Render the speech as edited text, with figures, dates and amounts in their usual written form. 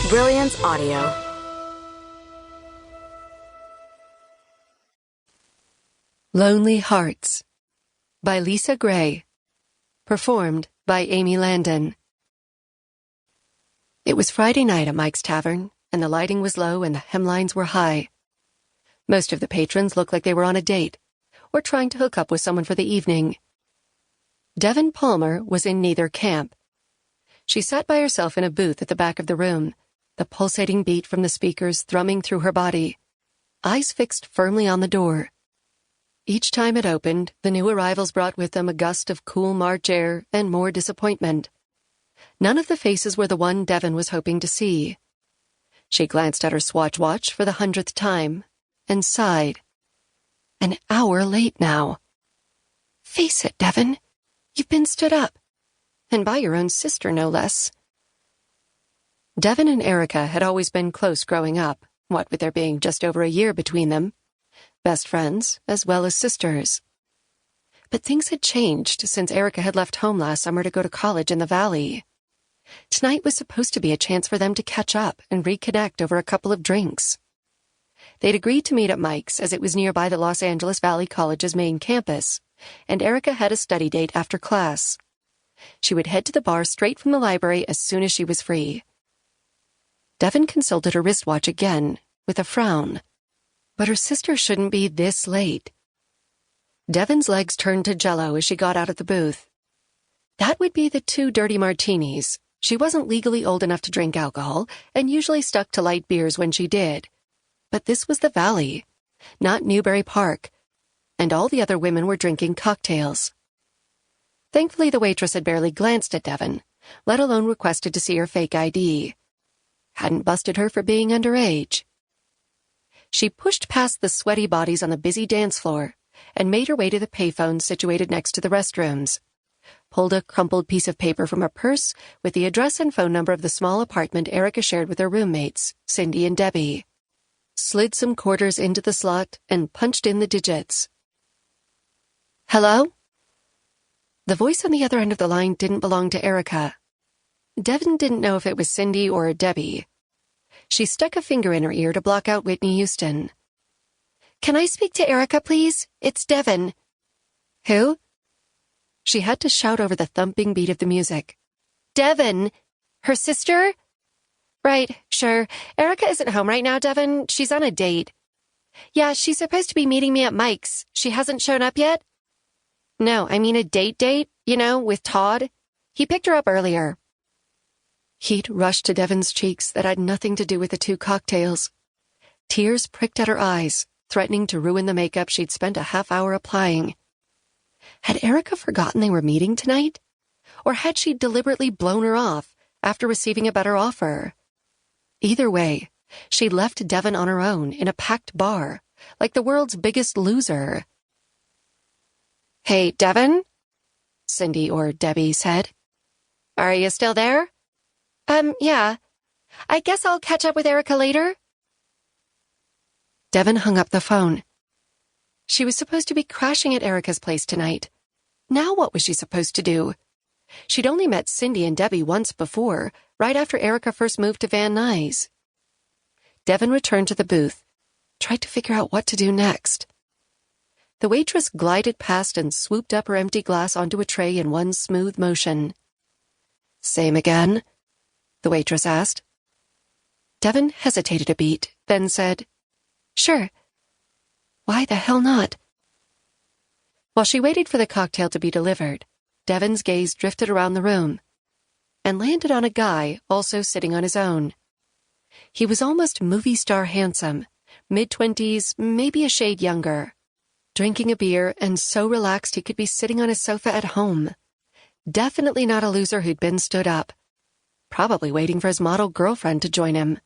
Brilliance Audio. Lonely Hearts by Lisa Gray. Performed by Amy Landon. It was Friday night at Mike's Tavern, and the lighting was low and the hemlines were high. Most of the patrons looked like they were on a date, or trying to hook up with someone for the evening. Devon Palmer was in neither camp. She sat by herself in a booth at the back of the room, the pulsating beat from the speakers thrumming through her body, eyes fixed firmly on the door. Each time it opened, the new arrivals brought with them a gust of cool March air and more disappointment. None of the faces were the one Devon was hoping to see. She glanced at her Swatch watch for the 100th time and sighed. An hour late now. Face it, Devon. You've been stood up. And by your own sister, no less. Devon and Erica had always been close growing up, what with there being just over a year between them. Best friends, as well as sisters. But things had changed since Erica had left home last summer to go to college in the Valley. Tonight was supposed to be a chance for them to catch up and reconnect over a couple of drinks. They'd agreed to meet at Mike's as it was nearby the Los Angeles Valley College's main campus, and Erica had a study date after class. She would head to the bar straight from the library as soon as she was free. Devon consulted her wristwatch again, with a frown. But her sister shouldn't be this late. Devon's legs turned to jello as she got out of the booth. That would be the 2 dirty martinis. She wasn't legally old enough to drink alcohol, and usually stuck to light beers when she did. But this was the Valley, not Newbury Park, and all the other women were drinking cocktails. Thankfully, the waitress had barely glanced at Devon, let alone requested to see her fake ID. Hadn't busted her for being underage. She pushed past the sweaty bodies on the busy dance floor and made her way to the payphone situated next to the restrooms, pulled a crumpled piece of paper from her purse with the address and phone number of the small apartment Erica shared with her roommates, Cindy and Debbie, slid some quarters into the slot and punched in the digits. Hello? The voice on the other end of the line didn't belong to Erica. Devon didn't know if it was Cindy or Debbie. She stuck a finger in her ear to block out Whitney Houston. Can I speak to Erica, please? It's Devon. Who? She had to shout over the thumping beat of the music. Devon! Her sister? Right, sure. Erica isn't home right now, Devon. She's on a date. Yeah, she's supposed to be meeting me at Mike's. She hasn't shown up yet? No, I mean a date, with Todd. He picked her up earlier. Heat rushed to Devon's cheeks that had nothing to do with the 2 cocktails. Tears pricked at her eyes, threatening to ruin the makeup she'd spent a half-hour applying. Had Erica forgotten they were meeting tonight? Or had she deliberately blown her off after receiving a better offer? Either way, she left Devon on her own in a packed bar, like the world's biggest loser. Hey, Devon? Cindy or Debbie said. Are you still there? Yeah. I guess I'll catch up with Erica later. Devon hung up the phone. She was supposed to be crashing at Erica's place tonight. Now what was she supposed to do? She'd only met Cindy and Debbie once before, right after Erica first moved to Van Nuys. Devon returned to the booth, tried to figure out what to do next. The waitress glided past and swooped up her empty glass onto a tray in one smooth motion. Same again? The waitress asked. Devon hesitated a beat, then said, Sure. Why the hell not? While she waited for the cocktail to be delivered, Devon's gaze drifted around the room and landed on a guy also sitting on his own. He was almost movie star handsome, mid-20s, maybe a shade younger, drinking a beer and so relaxed he could be sitting on his sofa at home. Definitely not a loser who'd been stood up. Probably waiting for his model girlfriend to join him.